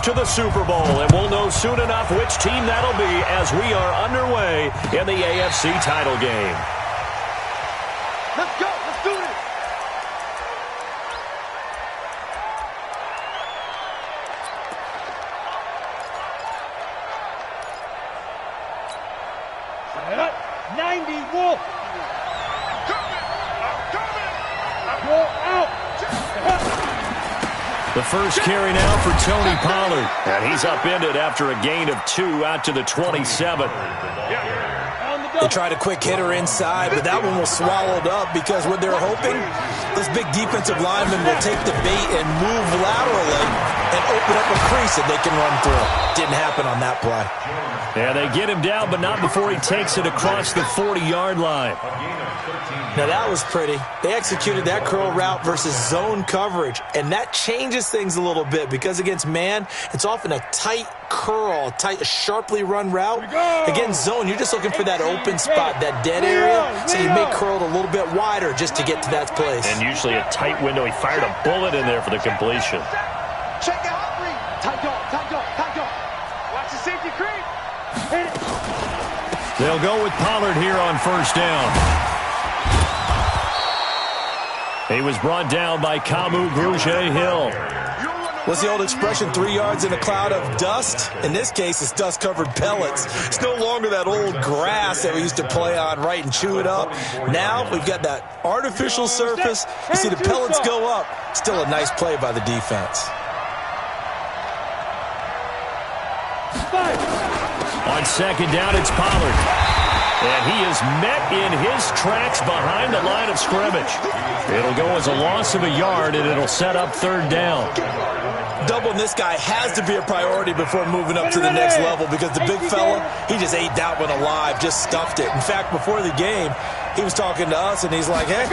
to the Super Bowl, and we'll know soon enough which team that'll be as we are underway in the AFC title game. Let's go. Let's do this. Set up. 90 Wolf. Go out. The first carry now for Tony Pollard. And he's upended after a gain of 2 out to the 27. They tried a quick hitter inside, but that one was swallowed up because what they're hoping, this big defensive lineman will take the bait and move laterally and open up a crease that they can run through. Didn't happen on that play. Yeah, they get him down, but not before he takes it across the 40-yard line. Now, that was pretty. They executed that curl route versus zone coverage, and that changes things a little bit because against man, it's often a tight curl, a sharply run route. Against zone, you're just looking for that open spot, that dead area, so you may curl it a little bit wider just to get to that place. And usually a tight window. He fired a bullet in there for the completion. Check the hot read. Tight dog, tight dog, tight dog. Watch the safety creep. Hit it. They'll go with Pollard here on first down. He was brought down by Kamu Grugier-Hill. What's the old expression, 3 yards in a cloud of dust? In this case, it's dust-covered pellets. It's no longer that old grass that we used to play on, right, and chew it up. Now we've got that artificial surface. You see the pellets go up. Still a nice play by the defense. On second down, it's Pollard. And he is met in his tracks behind the line of scrimmage. It'll go as a loss of a yard, and it'll set up third down. Doubling this guy has to be a priority before moving up to the next level because the big fella, he just ate that one alive, just stuffed it. In fact, before the game, he was talking to us, and he's like, hey,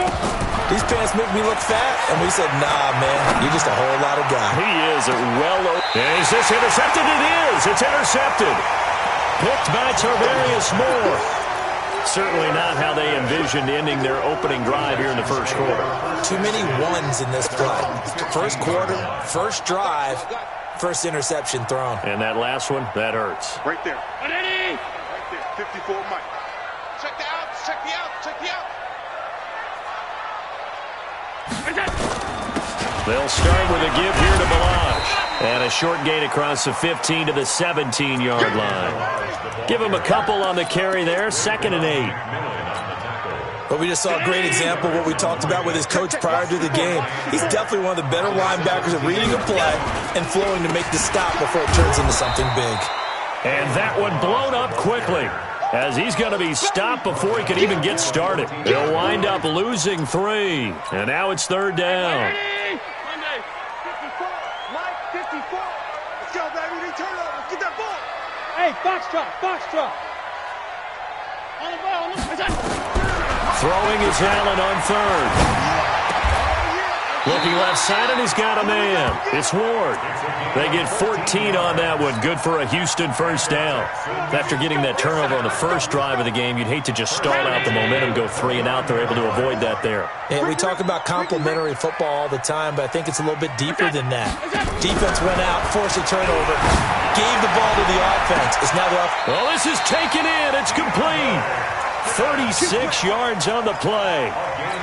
these pants make me look fat. And we said, nah, man, you're just a whole lot of guy. He is Is this intercepted? It is. It's intercepted. Picked by Tarvarius Moore. Certainly not how they envisioned ending their opening drive here in the first quarter. Too many ones in this play. First quarter, first drive, first interception thrown. And that last one, that hurts. Right there. Right there. 54 Mike. Check the outs. Check the outs. Check the outs. They'll start with a give here to Balaj. And a short gain across the 15 to the 17-yard line. Give him a couple on the carry there, 2nd and 8. But we just saw a great example of what we talked about with his coach prior to the game. He's definitely one of the better linebackers at reading a play and flowing to make the stop before it turns into something big. And that one blown up quickly as he's going to be stopped before he could even get started. He'll wind up losing 3. And now it's third down. Hey, box drop. On the ball. Throwing is Allen on third. Looking left side, and he's got a man. It's Ward. They get 14 on that one. Good for a Houston first down. After getting that turnover on the first drive of the game, you'd hate to just stall out the momentum, go 3 and out. They're able to avoid that there. And we talk about complementary football all the time, but I think it's a little bit deeper than that. Defense went out, forced a turnover, gave the ball to the offense. It's now the offense. Well, this is taken in. It's complete. 36 yards on the play.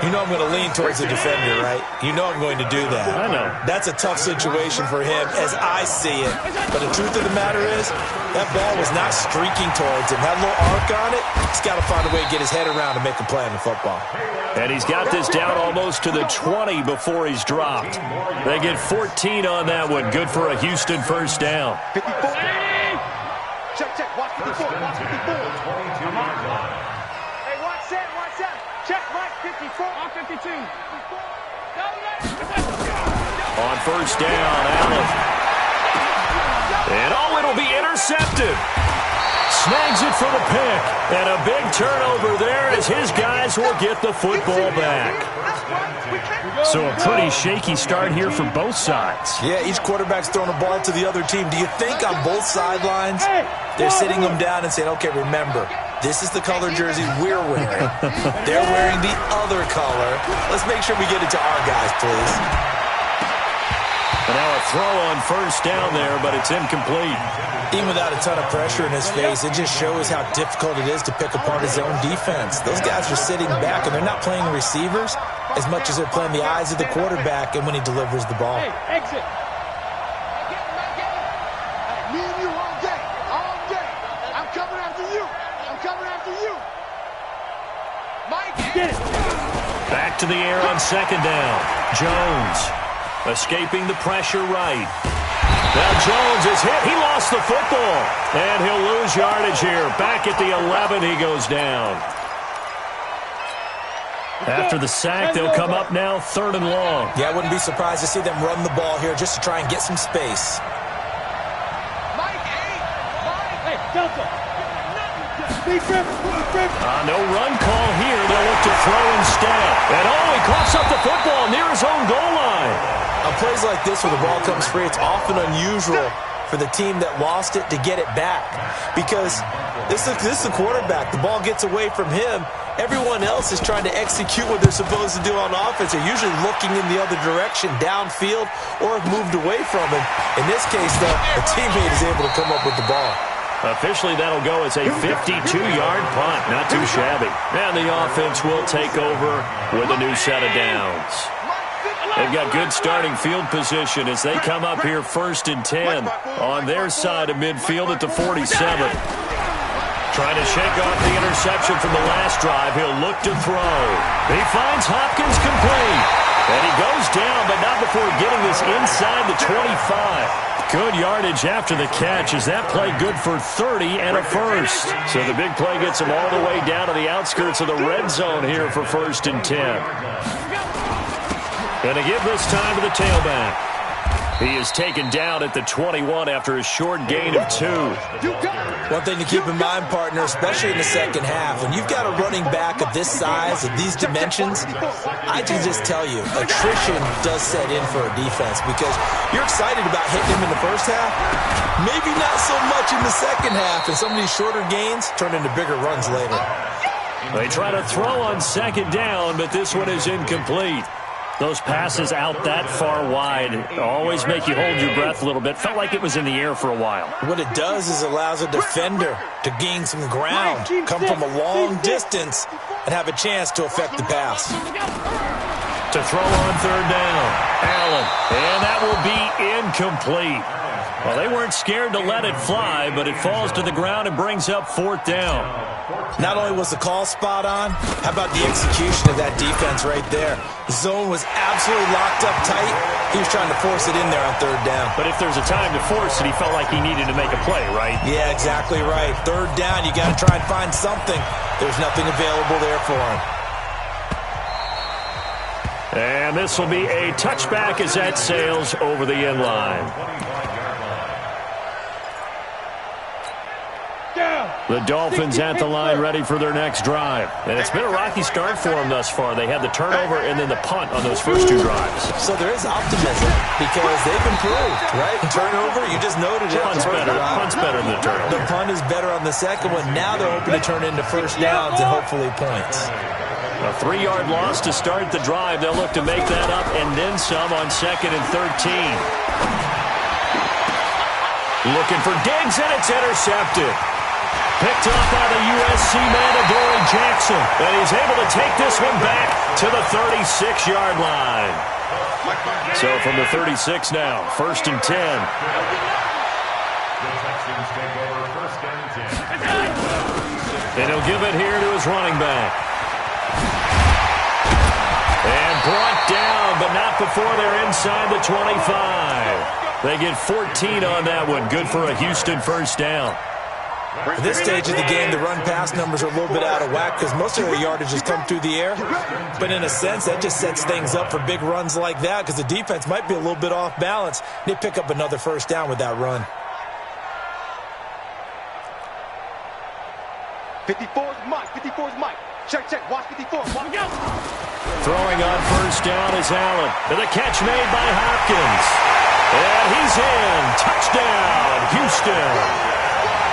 You know I'm going to lean towards the defender, right? You know I'm going to do that. I know. That's a tough situation for him as I see it. But the truth of the matter is, that ball was not streaking towards him. Had a little arc on it. He's got to find a way to get his head around and make a play on the football. And he's got this down almost to the 20 before he's dropped. They get 14 on that one. Good for a Houston first down. 54. Check. Watch 54. Watch 54. Come on. Hey, watch that. Check, Mike. 54. On 52. On first down, Allen. And it'll be intercepted. Snags it for the pick. And a big turnover there as his guys will get the football back. So a pretty shaky start here for both sides. Yeah, each quarterback's throwing a ball to the other team. Do you think on both sidelines they're sitting them down and saying, okay, remember, this is the color jersey we're wearing. They're wearing the other color. Let's make sure we get it to our guys, please. And now a throw on first down there, but it's incomplete. Even without a ton of pressure in his face, it just shows how difficult it is to pick apart his own defense. Those guys are sitting back, and they're not playing receivers as much as they're playing the eyes of the quarterback and when he delivers the ball. Hey, exit. Me and you all day. All day. I'm coming after you. I'm coming after you. Mike, get it. Back to the air on second down. Jones escaping the pressure right. Now Jones is hit. He lost the football. And he'll lose yardage here. Back at the 11, he goes down. After the sack, they'll come up now 3rd and long. Yeah, I wouldn't be surprised to see them run the ball here just to try and get some space. Mike, hey, Delta. No run call here. They'll look to throw instead. And he coughs up the football near his own goal line. On plays like this where the ball comes free, it's often unusual for the team that lost it to get it back. Because this is the quarterback. The ball gets away from him. Everyone else is trying to execute what they're supposed to do on offense. They're usually looking in the other direction, downfield, or have moved away from him. In this case, though, a teammate is able to come up with the ball. Officially, that'll go as a 52-yard punt. Not too shabby. And the offense will take over with a new set of downs. They've got good starting field position as they come up here 1st and 10 on their side of midfield at the 47. Trying to shake off the interception from the last drive. He'll look to throw. He finds Hopkins complete. And he goes down, but not before getting this inside the 25. Good yardage after the catch. Is that play good for 30 and a first? So the big play gets him all the way down to the outskirts of the red zone here for 1st and 10. Going to give this time to the tailback. He is taken down at the 21 after a short gain of 2. One thing to keep in mind, partner, especially in the second half, when you've got a running back of this size, of these dimensions, I can just tell you, attrition does set in for a defense because you're excited about hitting him in the first half, maybe not so much in the second half, and some of these shorter gains turn into bigger runs later. They try to throw on second down, but this one is incomplete. Those passes out that far wide always make you hold your breath a little bit. Felt like it was in the air for a while. What it does is allows a defender to gain some ground, come from a long distance, and have a chance to affect the pass. To throw on 3rd down, Allen, and that will be incomplete. Well, they weren't scared to let it fly, but it falls to the ground and brings up 4th down. Not only was the call spot on, how about the execution of that defense right there? The zone was absolutely locked up tight. He was trying to force it in there on 3rd down. But if there's a time to force it, he felt like he needed to make a play, right? Yeah, exactly right. 3rd down, you got to try and find something. There's nothing available there for him. And this will be a touchback as that sails over the end line. The Dolphins at the line ready for their next drive. And it's been a rocky start for them thus far. They had the turnover and then the punt on those first 2 drives. So there is optimism because they've improved, right? Turnover, you just noted it. Punt's better than the turnover. The punt is better on the second one. Now they're hoping to turn into first downs and hopefully points. A 3-yard loss to start the drive. They'll look to make that up and then some on 2nd and 13. Looking for Diggs, and it's intercepted. Picked up by the USC man, Adoree Jackson. And he's able to take this one back to the 36-yard line. So from the 36 now, 1st and 10. And he'll give it here to his running back. And brought down, but not before they're inside the 25. They get 14 on that one. Good for a Houston first down. At this stage of the game, the run-pass numbers are a little bit out of whack because most of their yardage has come through the air. But in a sense, that just sets things up for big runs like that because the defense might be a little bit off balance. They pick up another first down with that run. 54's Mike. 54's Mike. Check. Watch 54. Watch out. Throwing on first down is Allen. And the catch made by Hopkins. And he's in. Touchdown, Houston.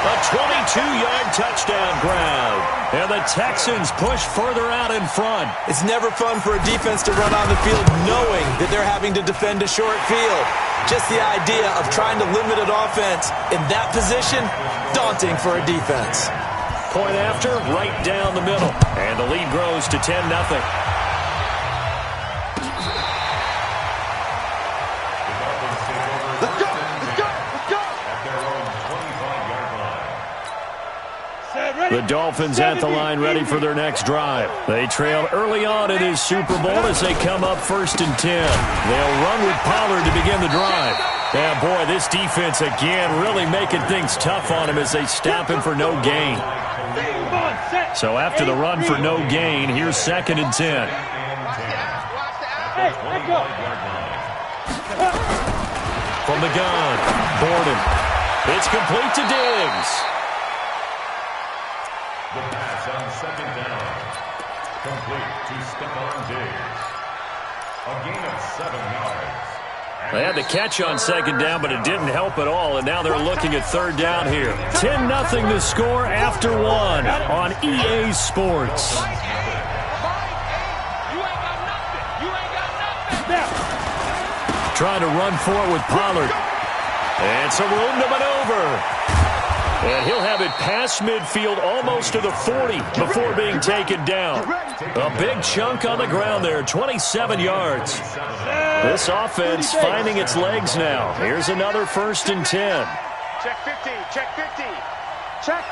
A 22-yard touchdown grab. And the Texans push further out in front. It's never fun for a defense to run on the field knowing that they're having to defend a short field. Just the idea of trying to limit an offense in that position, daunting for a defense. Point after, right down the middle. And the lead grows to 10-0. The Dolphins at the line ready for their next drive. They trail early on in this Super Bowl as they come up 1st and 10. They'll run with Pollard to begin the drive. Yeah, boy, this defense again really making things tough on him as they stop him for no gain. So after the run for no gain, here's 2nd and 10. From the gun, Borden. It's complete to Diggs. The pass on 2nd down. Complete to Stephon Diggs. A gain of 7 yards. They had the catch on 2nd down, but it didn't help at all, and now they're looking at 3rd down here. 10-0 the score after 1 on EA Sports. Trying to run for it with Pollard. And some room to maneuver. And he'll have it past midfield almost to the 40 before being taken down. A big chunk on the ground there, 27 yards. This offense finding its legs now. Here's another 1st and 10. Check 50, check 50. Check.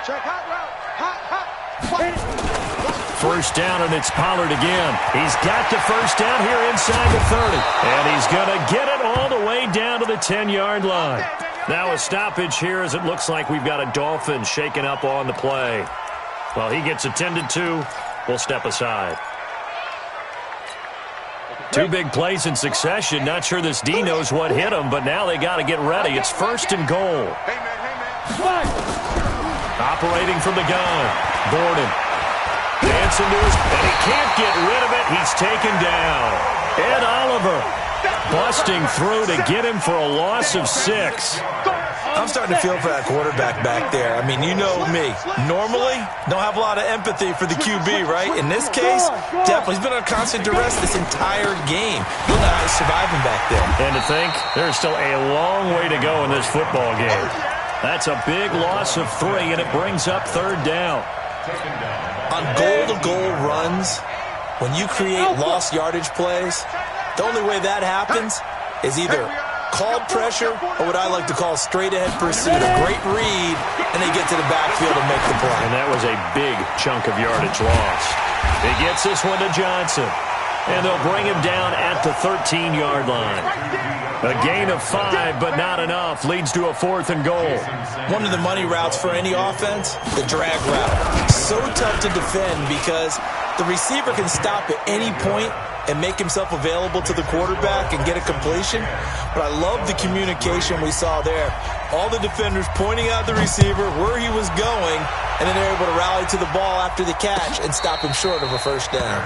Check hot route. Hot. 1st down, and it's Pollard again. He's got the 1st down here inside the 30. And he's going to get it all the way down to the 10-yard line. Now a stoppage here as it looks like we've got a Dolphin shaken up on the play. Well, he gets attended to. We'll step aside. 2 big plays in succession. Not sure this D knows what hit him, but now they got to get ready. It's 1st and goal. Operating from the gun. Borden. Dancing to his... And he can't get rid of it. He's taken down. Ed Oliver busting through to get him for a loss of 6. I'm starting to feel for that quarterback back there. I mean, you know me. Normally, don't have a lot of empathy for the QB, right? In this case, definitely. He's been on constant duress this entire game. You'll know how he's surviving back there. And to think, there's still a long way to go in this football game. That's a big loss of 3, and it brings up 3rd down. On goal-to-goal runs, when you create lost yardage plays, the only way that happens is either called pressure or what I like to call straight-ahead pursuit. A great read, and they get to the backfield and make the play. And that was a big chunk of yardage lost. He gets this one to Johnson, and they'll bring him down at the 13-yard line. A gain of 5, but not enough, leads to a 4th and goal. One of the money routes for any offense, the drag route. So tough to defend because the receiver can stop at any point and make himself available to the quarterback and get a completion. But I love the communication we saw there. All the defenders pointing out the receiver, where he was going, and then they're able to rally to the ball after the catch and stop him short of a 1st down.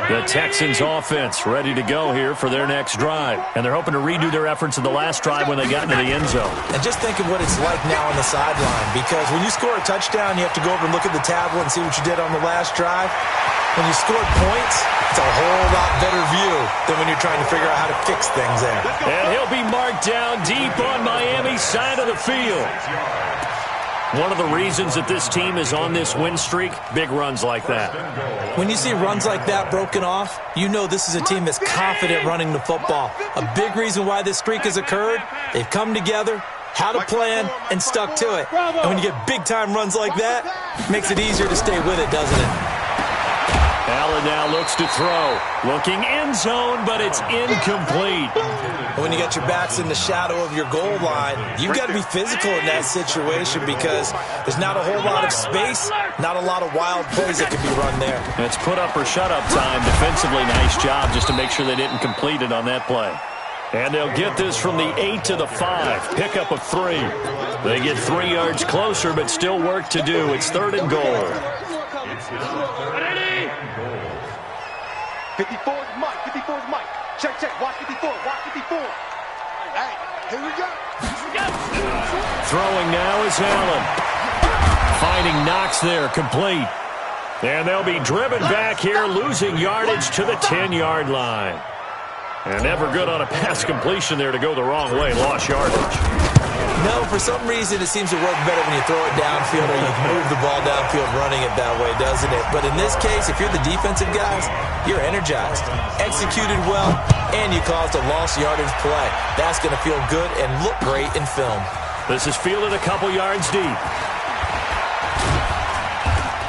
The Texans offense ready to go here for their next drive. And they're hoping to redo their efforts of the last drive when they got into the end zone. And just think of what it's like now on the sideline, because when you score a touchdown, you have to go over and look at the tablet and see what you did on the last drive. When you scored points, it's a whole lot better view than when you're trying to figure out how to fix things there. And he'll be marked down deep on Miami's side of the field. One of the reasons that this team is on this win streak, big runs like that. When you see runs like that broken off, you know this is a team that's confident running the football. A big reason why this streak has occurred, they've come together, had a plan, and stuck to it. And when you get big-time runs like that, it makes it easier to stay with it, doesn't it? Allen now looks to throw. Looking end zone, but it's incomplete. When you got your backs in the shadow of your goal line, you've got to be physical in that situation because there's not a whole lot of space, not a lot of wild plays that can be run there. It's put up or shut up time. Defensively, nice job just to make sure they didn't complete it on that play. And they'll get this from the 8 to the 5. Pickup of 3. They get 3 yards closer, but still work to do. It's 3rd and goal. 54 is Mike. 54 is Mike. Check, check. Watch 54. Watch 54. Hey, here we go. Throwing now is Allen. Finding Knox there, complete. And they'll be driven back here, losing yardage to the 10-yard line. And never good on a pass completion there to go the wrong way. Lost yardage. No, for some reason it seems to work better when you throw it downfield or you move the ball downfield running it that way, doesn't it? But in this case, if you're the defensive guys, you're energized, executed well, and you caused a lost yardage play. That's going to feel good and look great in film. This is fielded a couple yards deep.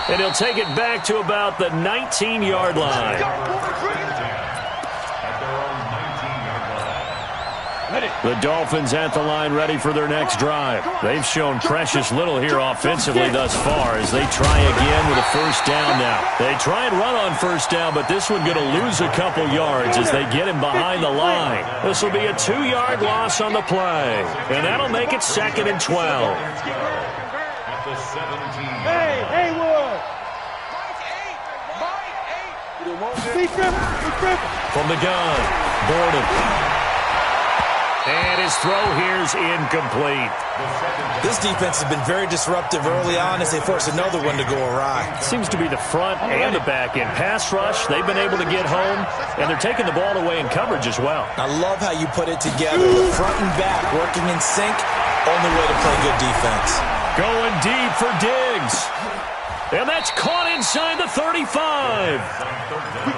And he'll take it back to about the 19-yard line. The Dolphins at the line ready for their next drive. They've shown precious little here offensively thus far as they try again with a first down now. They try and run on first down, but this one going to lose a couple yards as they get him behind the line. This will be a 2-yard loss on the play, and that'll make it 2nd and 12. At the 17. Hey, Haywood. From the gun, Borden. And his throw here's incomplete. This defense has been very disruptive early on as they force another one to go awry. Seems to be the front and the back end. Pass rush, they've been able to get home, and they're taking the ball away in coverage as well. I love how you put it together. The front and back working in sync, only way to play good defense. Going deep for Diggs. And that's caught inside the 35.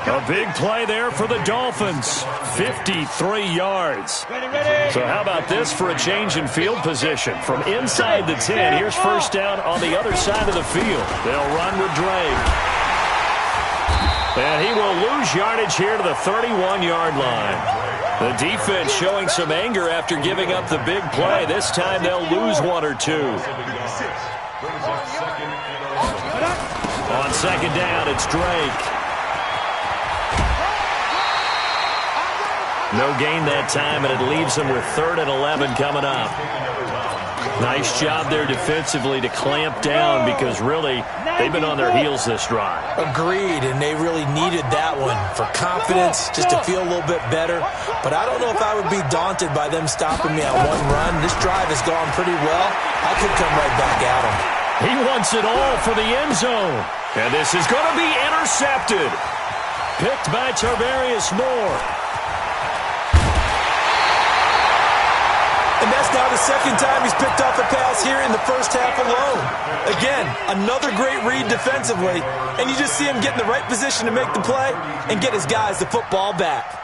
A big play there for the Dolphins. 53 yards. So how about this for a change in field position? From inside the 10, here's first down on the other side of the field. They'll run with Drake. And he will lose yardage here to the 31-yard line. The defense showing some anger after giving up the big play. This time they'll lose one or two. On second down, it's Drake. No gain that time, and it leaves them with 3rd and 11 coming up. Nice job there defensively to clamp down because really they've been on their heels this drive. Agreed, and they really needed that one for confidence, just to feel a little bit better. But I don't know if I would be daunted by them stopping me on one run. This drive has gone pretty well. I could come right back at them. He wants it all for the end zone. And this is going to be intercepted. Picked by Tarvarius Moore. And that's now the second time he's picked off a pass here in the first half alone. Again, another great read defensively. And you just see him get in the right position to make the play and get his guys the football back.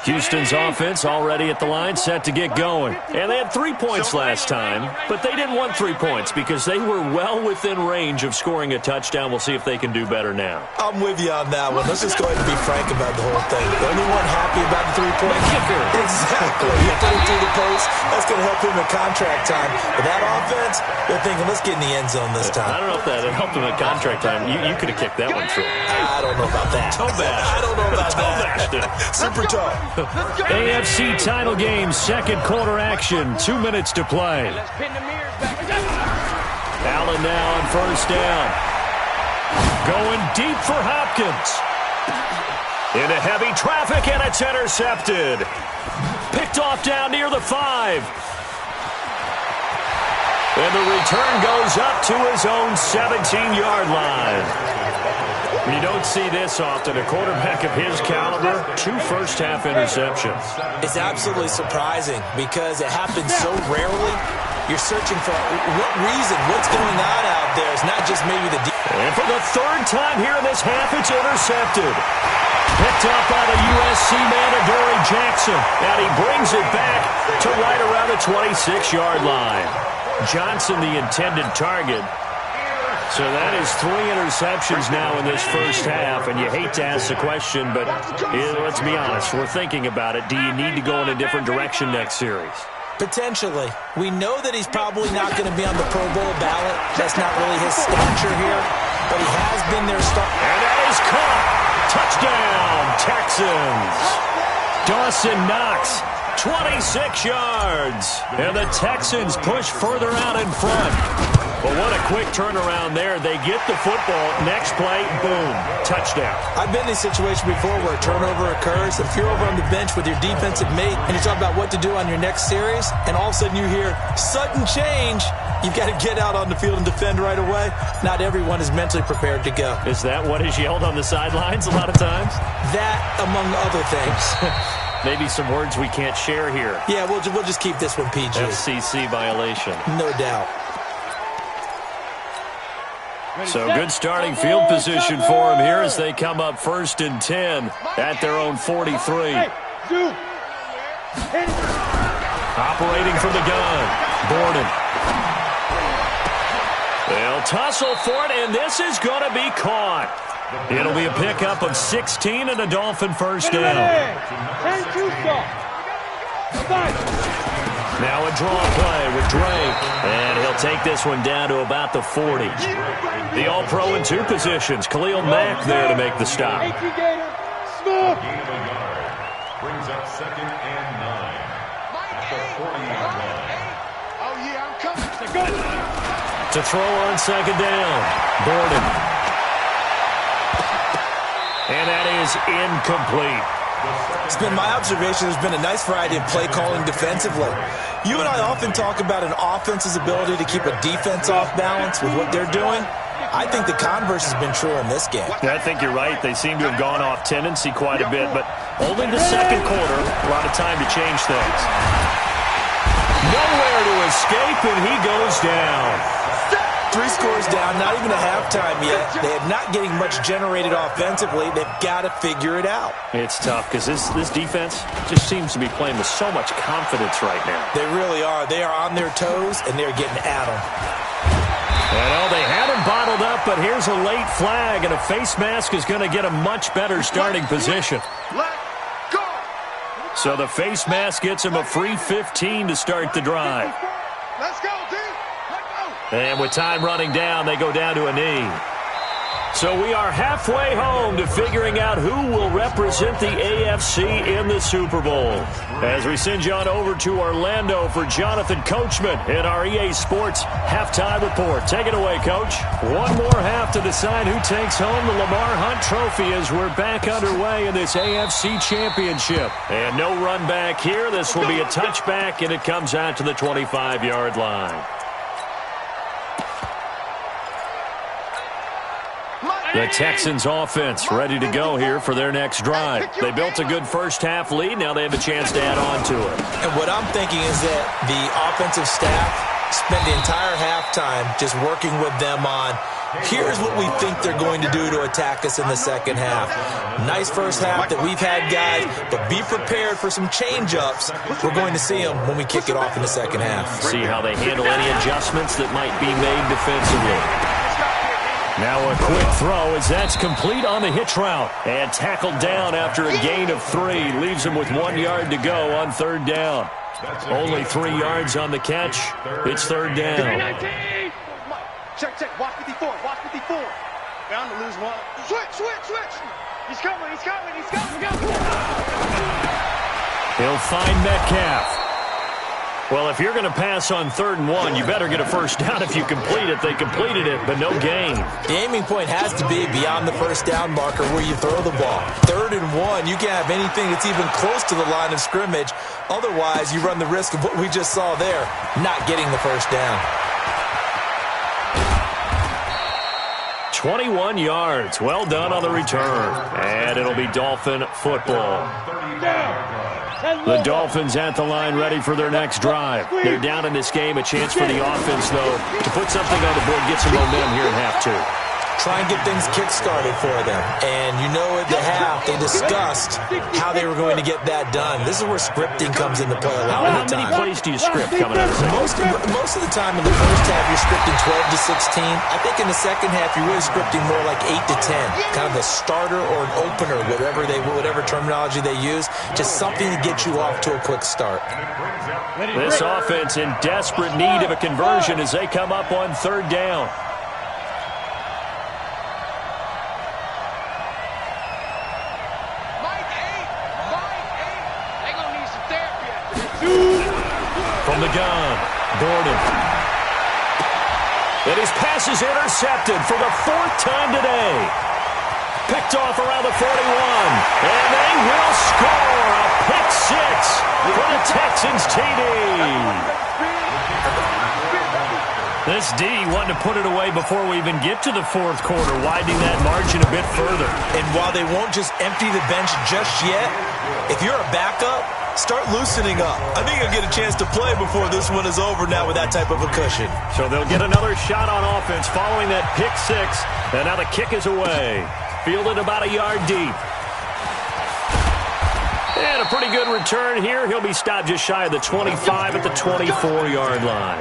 Houston's offense already at the line, set to get going. And they had 3 points last time, but they didn't want 3 points because they were well within range of scoring a touchdown. We'll see if they can do better now. I'm with you on that one. Let's just go ahead and be frank about the whole thing. The only one happy about the 3 points? Exactly. He put it through the post. That's going to help him in contract time. But that offense, they're thinking, let's get in the end zone this time. I don't know if that helped him in contract time. You could have kicked that one through. I don't know about that. Toe bash. I don't know about that. Super toe. AFC title game, second quarter action, 2 minutes to play. Allen now on first down. Going deep for Hopkins. Into heavy traffic, and it's intercepted. Picked off down near the 5. And the return goes up to his own 17-yard line. You don't see this often. A quarterback of his caliber, 2 first-half interceptions. It's absolutely surprising because it happens so rarely. You're searching for what reason, what's going on out there. It's not just maybe the And for the 3rd time here in this half, it's intercepted. Picked up by the USC man, Adoree Jackson. And he brings it back to right around the 26-yard line. Johnson, the intended target. So that is 3 interceptions now in this first half, and you hate to ask the question, but let's be honest, we're thinking about it. Do you need to go in a different direction next series? Potentially. We know that he's probably not going to be on the Pro Bowl ballot. That's not really his stature here, but he has been their star. And that is caught. Touchdown, Texans. Dawson Knox 26 yards. And the Texans push further out in front. But what a quick turnaround there. They get the football. Next play, boom, touchdown. I've been in a situation before where a turnover occurs. If you're over on the bench with your defensive mate and you talk about what to do on your next series, and all of a sudden you hear sudden change, you've got to get out on the field and defend right away. Not everyone is mentally prepared to go. Is that what is yelled on the sidelines a lot of times? That, among other things. Maybe some words we can't share here. Yeah, we'll just keep this one PG. FCC violation. No doubt. So good starting field position for them here as they come up 1st and 10 at their own 43. Operating from the gun, Borden. They'll tussle for it, and this is going to be caught. It'll be a pickup of 16 and a Dolphin first down. Now a draw play with Drake, and he'll take this one down to about the 40. The All-Pro in 2 positions. Khalil Mack there to make the stop. Brings up 2nd and 9 at the 40-yard line. Oh, yeah, I'm coming. To throw on 2nd down, Borden. And that is incomplete. It's been my observation there's been a nice variety of play calling defensively. You and I often talk about an offense's ability to keep a defense off balance with what they're doing. I think the converse has been true in this game. I think you're right. They seem to have gone off tendency quite a bit, but only the second quarter, a lot of time to change things. Nowhere to escape, and he goes down. 3 scores down, not even a halftime yet. They're not getting much generated offensively. They've got to figure it out. It's tough because this defense just seems to be playing with so much confidence right now. They really are. They are on their toes, and they're getting at them. Well, they had him bottled up, but here's a late flag, and a face mask is going to get a much better starting position. So the face mask gets him a free 15 to start the drive. Let's go, D. And with time running down, they go down to a knee. So we are halfway home to figuring out who will represent the AFC in the Super Bowl. As we send you on over to Orlando for Jonathan Coachman in our EA Sports Halftime Report. Take it away, Coach. One more half to decide who takes home the Lamar Hunt Trophy as we're back underway in this AFC Championship. And no run back here. This will be a touchback, and it comes out to the 25-yard line. The Texans offense ready to go here for their next drive. They built a good first-half lead. Now they have a chance to add on to it. And what I'm thinking is that the offensive staff spent the entire halftime just working with them on, here's what we think they're going to do to attack us in the second half. Nice first half that we've had, guys, but be prepared for some change-ups. We're going to see them when we kick it off in the second half. See how they handle any adjustments that might be made defensively. Now a quick throw as that's complete on the hitch route. And tackled down after a gain of 3. Leaves him with 1 yard to go on 3rd down. Only 3 yards on the catch. It's 3rd down. Check. Watch 54. Watch 54. Bound to lose one. Switch. He's coming. He'll find Metcalf. Well, if you're going to pass on 3rd and 1, you better get a first down if you complete it. They completed it, but no gain. The aiming point has to be beyond the first down marker where you throw the ball. 3rd and 1, you can't have anything that's even close to the line of scrimmage. Otherwise, you run the risk of what we just saw there, not getting the first down. 21 yards. Well done on the return. And it'll be Dolphin football. The Dolphins at the line ready for their next drive. They're down in this game. A chance for the offense, though, to put something on the board, get some momentum here in half 2. Try and get things kick-started for them. And you know at the half, they discussed how they were going to get that done. This is where scripting comes into play a lot of the time. How many plays do you script coming out of the second? Most of the time in the first half, you're scripting 12 to 16. I think in the second half, you're really scripting more like 8 to 10. Kind of a starter or an opener, whatever terminology they use. Just something to get you off to a quick start. This offense in desperate need of a conversion as they come up on 3rd down. the gun. Gordon. And his pass is intercepted for the 4th time today. Picked off around the 41. And they will score a pick 6 for the Texans TD. This D wanted to put it away before we even get to the 4th quarter, widening that margin a bit further. And while they won't just empty the bench just yet, if you're a backup, start loosening up. I think you'll get a chance to play before this one is over now with that type of a cushion. So they'll get another shot on offense following that pick 6. And now the kick is away. Fielded about a yard deep. And a pretty good return here. He'll be stopped just shy of the 25 at the 24-yard line.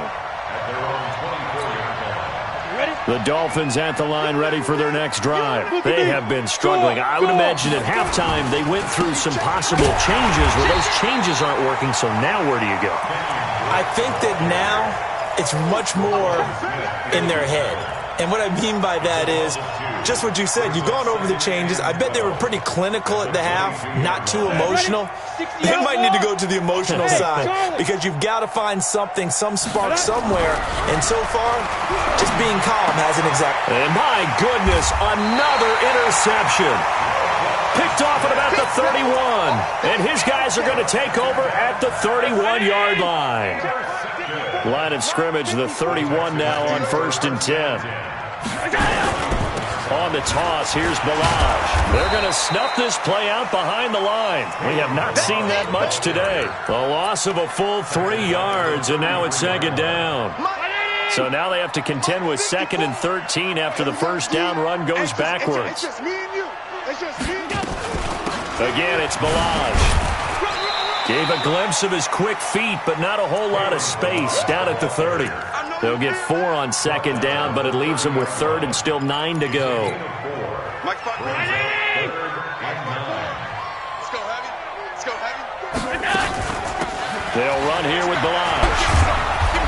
The Dolphins at the line ready for their next drive. They have been struggling. I would imagine at halftime they went through some possible changes where those changes aren't working, so now where do you go? I think that now it's much more in their head. And what I mean by that is just what you said. You've gone over the changes. I bet they were pretty clinical at the half, not too emotional. They might need to go to the emotional side because you've got to find something, some spark somewhere. And so far, just being calm hasn't exactly. And my goodness, another interception. Picked off at about the 31. And his guys are going to take over at the 31-yard line. Line of scrimmage, the 31 now on 1st and 10. On the toss, here's Balaj. They're going to snuff this play out behind the line. We have not seen that much today. A loss of a full 3 yards, and now it's 2nd down. So now they have to contend with 2nd and 13 after the first down run goes backwards. Again, it's Balaj. Gave a glimpse of his quick feet, but not a whole lot of space down at the 30. They'll get 4 on 2nd down, but it leaves them with 3rd and still 9 to go. They'll run here with Balaj.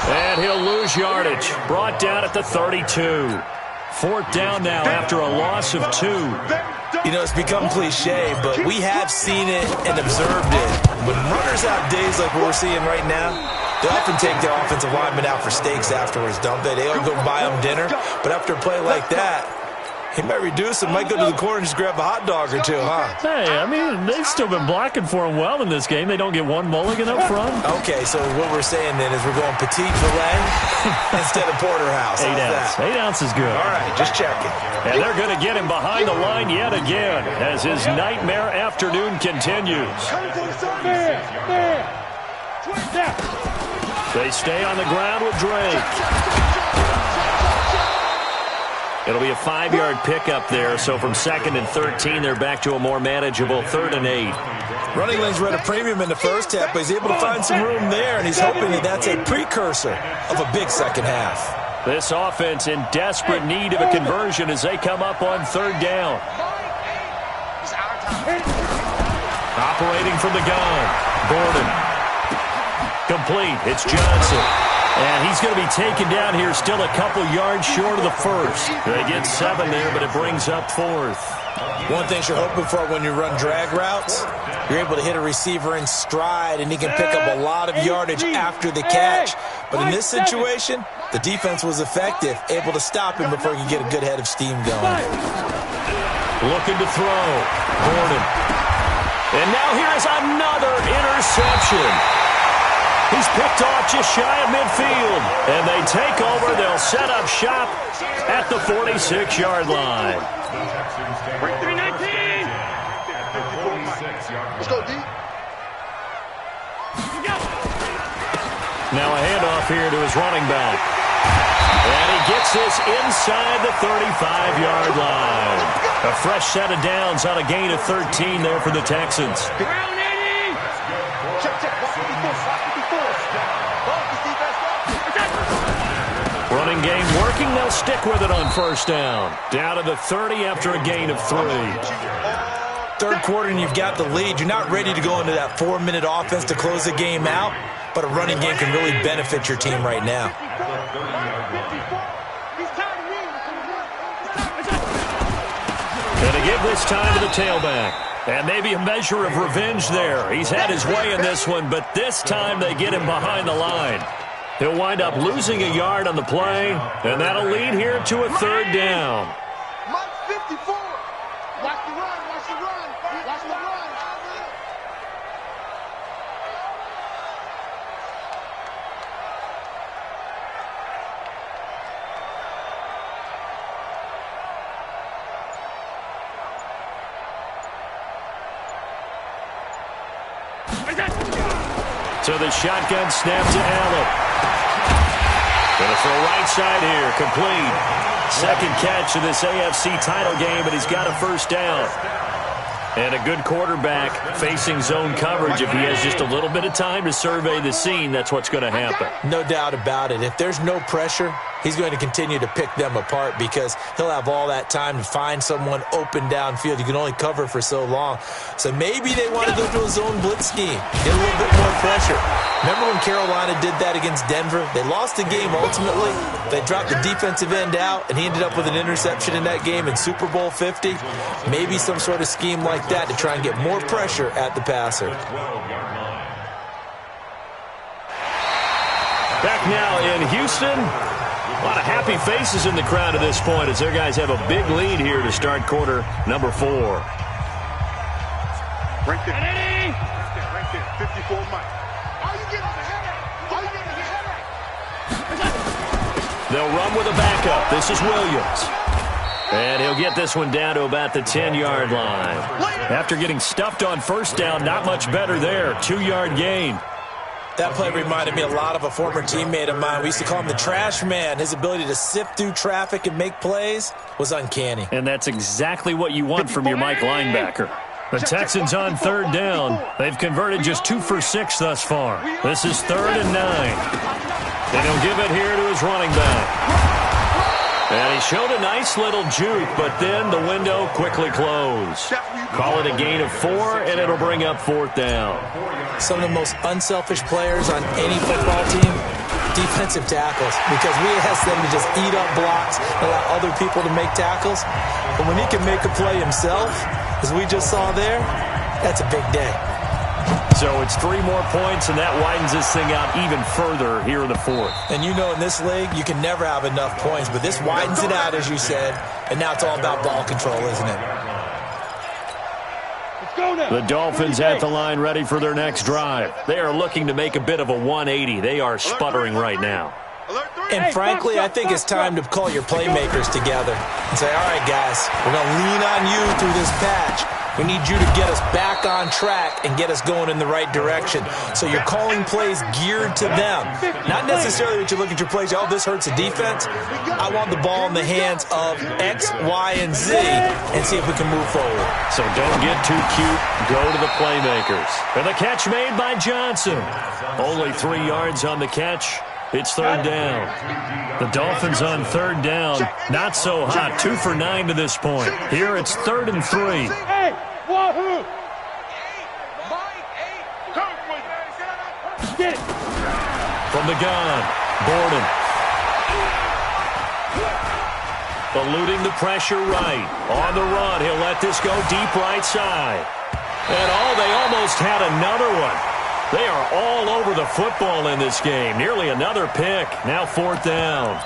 And he'll lose yardage. Brought down at the 32. 4th down now after a loss of 2. You know, it's become cliche, but we have seen it and observed it. When runners have days like we're seeing right now, they often take their offensive linemen out for steaks afterwards, don't they? They'll go buy them dinner, but after a play like that, he might reduce it, might go to the corner and just grab a hot dog or two, huh? Hey, I mean, they've still been blocking for him well in this game. They don't get one mulligan up front. Okay, so what we're saying then is we're going petite filet instead of porterhouse. 8 ounce. 8 ounce is good. All right, just checking. And they're going to get him behind the line yet again as his nightmare afternoon continues. They stay on the ground with Drake. It'll be a 5-yard pickup there, so from 2nd and 13, they're back to a more manageable 3rd and 8. Running lanes were at a premium in the first half, but he's able to find some room there, and he's hoping that that's a precursor of a big second half. This offense in desperate need of a conversion as they come up on 3rd down. Operating from the gun, Gordon. Complete, it's Johnson. And he's going to be taken down here still a couple yards short of the 1st. They get 7 there, but it brings up 4th. One thing you're hoping for when you run drag routes, you're able to hit a receiver in stride, and he can pick up a lot of yardage after the catch. But in this situation, the defense was effective, able to stop him before he could get a good head of steam going. Looking to throw. Gordon. And now here's another interception. He's picked off just shy of midfield. And they take over. They'll set up shop at the 46-yard line. 319. Let's go, D. Now a handoff here to his running back. And he gets this inside the 35-yard line. A fresh set of downs on a gain of 13 there for the Texans. Running game working. They'll stick with it on 1st down. Down to the 30 after a gain of 3. 3rd quarter and you've got the lead. You're not ready to go into that 4-minute offense to close the game out, but a running game can really benefit your team right now. And to give this time to the tailback. And maybe a measure of revenge there. He's had his way in this one, but this time they get him behind the line. He'll wind up losing a yard on the play, and that'll lead here to a third down. Mike 54. Watch the run, watch the run, watch the run. So the shotgun snap to Allen. Going to throw right side here, complete. Second catch of this AFC title game, and he's got a first down. And a good quarterback facing zone coverage. If he has just a little bit of time to survey the scene, that's what's going to happen. No doubt about it. If there's no pressure, he's going to continue to pick them apart because he'll have all that time to find someone open downfield. You can only cover for so long. So maybe they want to go to a zone blitz scheme, get a little bit more pressure. Remember when Carolina did that against Denver? They lost the game ultimately. They dropped the defensive end out, and he ended up with an interception in that game in Super Bowl 50. Maybe some sort of scheme like that to try and get more pressure at the passer. Back now in Houston. A lot of happy faces in the crowd at this point as their guys have a big lead here to start quarter number 4. Right there. Right there. 54 Mike. How you getting the headache? How you getting the headache? They'll run with a backup. This is Williams. And he'll get this one down to about the 10-yard line. After getting stuffed on first down, not much better there. 2-yard gain. That play reminded me a lot of a former teammate of mine. We used to call him the trash man. His ability to sift through traffic and make plays was uncanny. And that's exactly what you want from your Mike linebacker. The Texans on third down. They've converted just 2 for 6 thus far. This is 3rd and 9. And he'll give it here to his running back. And he showed a nice little juke, but then the window quickly closed. Call it a gain of 4, and it'll bring up 4th down. Some of the most unselfish players on any football team, defensive tackles, because we ask them to just eat up blocks and allow other people to make tackles. But when he can make a play himself, as we just saw there, that's a big day. So it's 3 more points, and that widens this thing out even further here in the 4th. And you know in this league, you can never have enough points, but this widens it out, as you said, and now it's all about ball control, isn't it? The Dolphins at the line ready for their next drive. They are looking to make a bit of a 180. They are sputtering right now. And frankly, I think it's time to call your playmakers together and say, all right, guys, we're going to lean on you through this patch. We need you to get us back on track and get us going in the right direction. So you're calling plays geared to them. Not necessarily that you look at your plays, oh, this hurts the defense. I want the ball in the hands of X, Y, and Z and see if we can move forward. So don't get too cute. Go to the playmakers. And the catch made by Johnson. Only 3 yards on the catch. It's 3rd down. The Dolphins on 3rd down. Not so hot. 2 for 9 to this point. Here it's 3rd and 3. From the gun, Borden. Eluding the pressure right. On the run, he'll let this go deep right side. And they almost had another one. They are all over the football in this game. Nearly another pick. Now 4th down.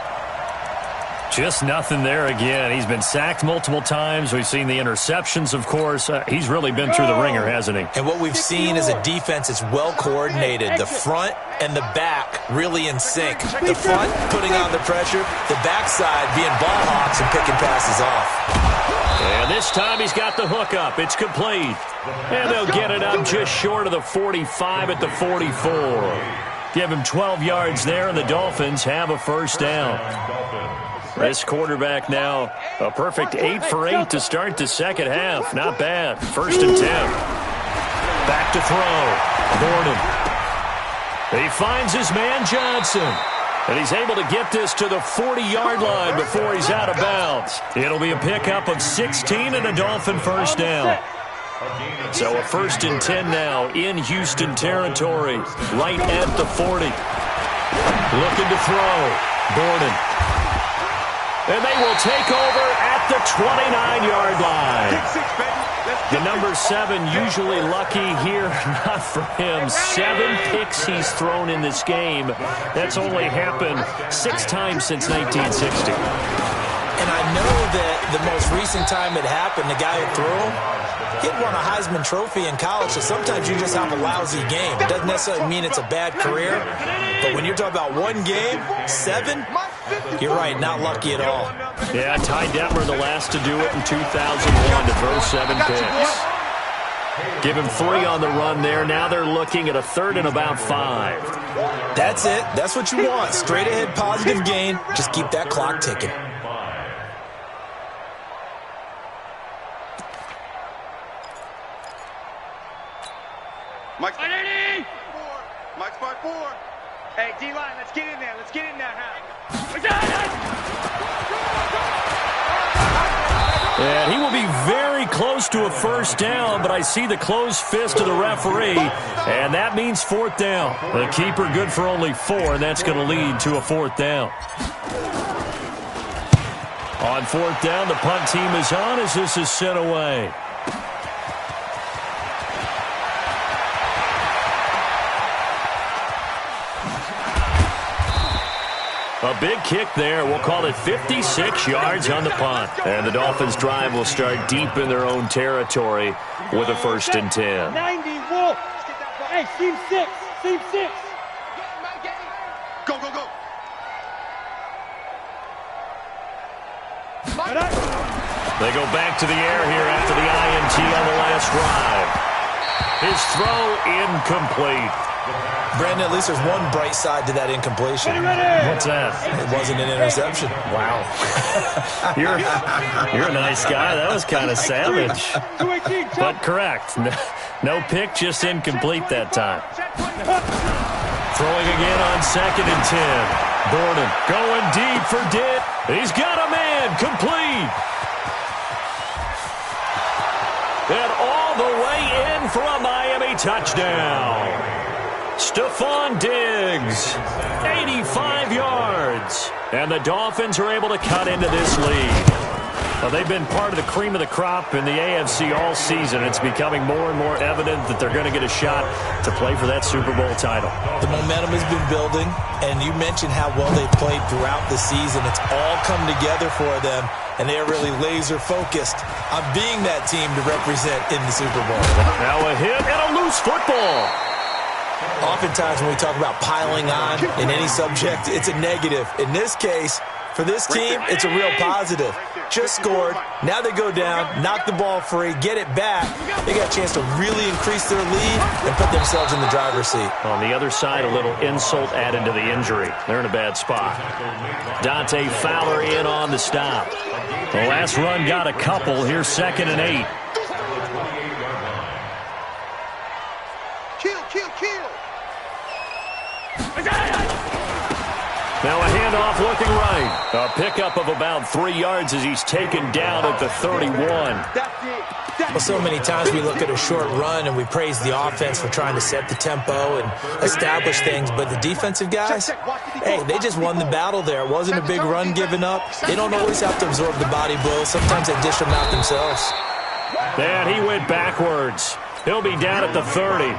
Just nothing there again. He's been sacked multiple times. We've seen the interceptions, of course. He's really been through the ringer, hasn't he? And what we've seen is a defense that's well coordinated. The front and the back really in sync. The front putting on the pressure. The backside being ball hawks and picking passes off. And this time he's got the hook up. It's complete. And they'll get it up just short of the 45 at the 44. Give him 12 yards there, and the Dolphins have a first down. This quarterback now a perfect 8 for 8 to start the second half. Not bad. 1st and 10. Back to throw. Borden. He finds his man Johnson. And he's able to get this to the 40-yard line before he's out of bounds. It'll be a pickup of 16 and a Dolphin first down. So a 1st and 10 now in Houston territory, right at the 40. Looking to throw. Borden. And they will take over at the 29-yard line. The number 7 usually lucky here, not for him. 7 picks he's thrown in this game. That's only happened 6 times since 1960. And I know that the most recent time it happened, the guy who threw him, he had won a Heisman Trophy in college, so sometimes you just have a lousy game. It doesn't necessarily mean it's a bad career, but when you're talking about one game, 7, you're right, not lucky at all. Yeah, Ty Detmer the last to do it in 2001 to throw 7 picks. Give him 3 on the run there. Now they're looking at a 3rd and about 5. That's it. That's what you want. Straight ahead, positive gain. Just keep that clock ticking. Mike's by 4. Hey, D-line, let's get in there. Let's get in there, And he will be very close to a first down, but I see the closed fist of the referee, and that means 4th down. The keeper good for only 4, and that's going to lead to a 4th down. On 4th down, the punt team is on as this is sent away. A big kick there. We'll call it 56 yards on the punt. And the Dolphins' drive will start deep in their own territory with a 1st and 10. 90, Wolf. Hey, seam 6. Seam 6. Go, go, go. They go back to the air here after the INT on the last drive. His throw incomplete. Brandon, at least there's one bright side to that incompletion. What's that? It wasn't an interception. Wow. You're a nice guy. That was kind of savage. But correct. No pick, just incomplete that time. Throwing again on 2nd and 10. Borden going deep for Dick. He's got a man. Complete. And all the way in for a Miami touchdown. Stephon Diggs, 85 yards. And the Dolphins are able to cut into this lead. Well, they've been part of the cream of the crop in the AFC all season. It's becoming more and more evident that they're going to get a shot to play for that Super Bowl title. The momentum has been building, and you mentioned how well they've played throughout the season. It's all come together for them, and they are really laser-focused on being that team to represent in the Super Bowl. Now a hit and a loose football. Oftentimes when we talk about piling on in any subject, it's a negative. In this case, for this team, it's a real positive. Just scored. Now they go down, knock the ball free, get it back. They got a chance to really increase their lead and put themselves in the driver's seat. On the other side, a little insult added to the injury. They're in a bad spot. Dante Fowler in on the stop. The last run got a couple. Here's 2nd and 8. Kill. Now a handoff looking right. A pickup of about 3 yards as he's taken down at the 31. Well, so many times we look at a short run and we praise the offense for trying to set the tempo and establish things, but the defensive guys, hey, they just won the battle there. It wasn't a big run given up. They don't always have to absorb the body blows. Sometimes they dish them out themselves. And he went backwards. He'll be down at the 30.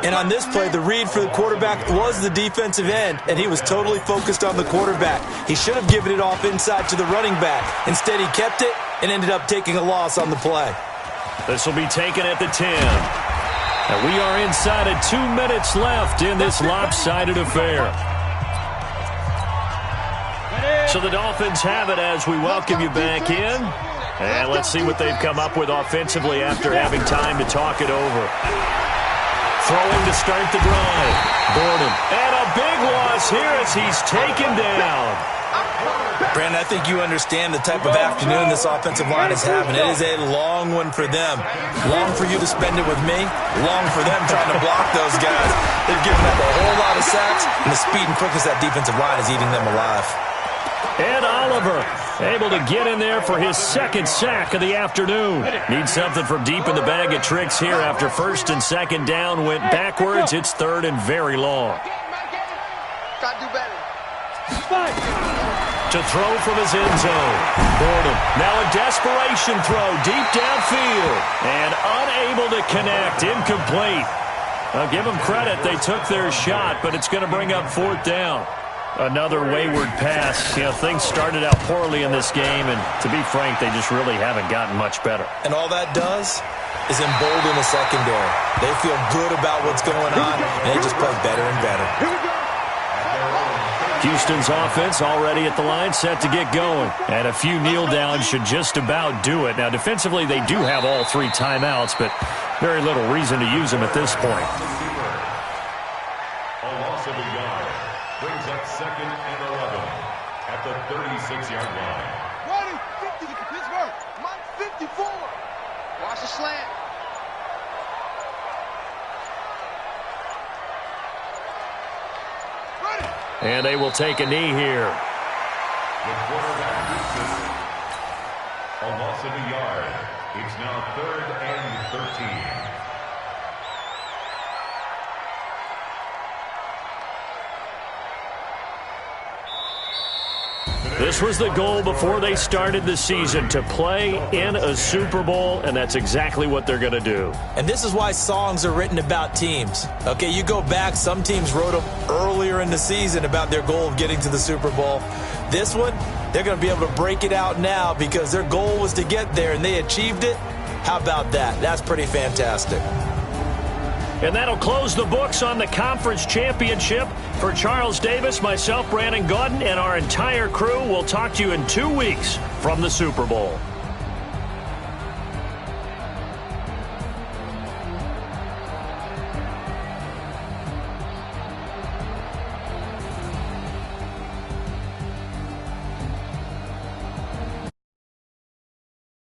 And on this play, the read for the quarterback was the defensive end, and he was totally focused on the quarterback. He should have given it off inside to the running back. Instead, he kept it and ended up taking a loss on the play. This will be taken at the 10. And we are inside of 2 minutes left in this lopsided affair. So the Dolphins have it as we welcome you back in. And let's see what they've come up with offensively after having time to talk it over. Throwing to start the drive. Borden. And a big loss here as he's taken down. Brandon, I think you understand the type of afternoon this offensive line is having. It is a long one for them. Long for you to spend it with me. Long for them trying to block those guys. They've given up a whole lot of sacks, and the speed and quickness of that defensive line is eating them alive. Ed Oliver able to get in there for his 2nd sack of the afternoon. Needs something from deep in the bag of tricks here after 1st and 2nd down went backwards. It's 3rd and very long. Gotta do better. To throw from his end zone. Borden. Now a desperation throw deep downfield. And unable to connect. Incomplete. I'll give them credit. They took their shot, but it's going to bring up 4th down. Another wayward pass. You know, things started out poorly in this game, and to be frank, they just really haven't gotten much better. And all that does is embolden the secondary. They feel good about what's going on, and they just play better and better. Houston's offense already at the line, set to get going. And a few kneel downs should just about do it. Now, defensively, they do have all 3 timeouts, but very little reason to use them at this point. A loss of a yard brings up 2nd and 11 at the 36-yard line. 50 to Pittsburgh. Mike 54. Watch the slant. And they will take a knee here. The quarterback loses a loss of a yard. It's now 3rd and 13. This was the goal before they started the season, to play in a Super Bowl, and that's exactly what they're going to do. And this is why songs are written about teams. Okay, you go back, some teams wrote them earlier in the season about their goal of getting to the Super Bowl. This one, they're going to be able to break it out now because their goal was to get there, and they achieved it. How about that? That's pretty fantastic. And that'll close the books on the conference championship. For Charles Davis, myself, Brandon Gaudin, and our entire crew, we'll talk to you in 2 weeks from the Super Bowl.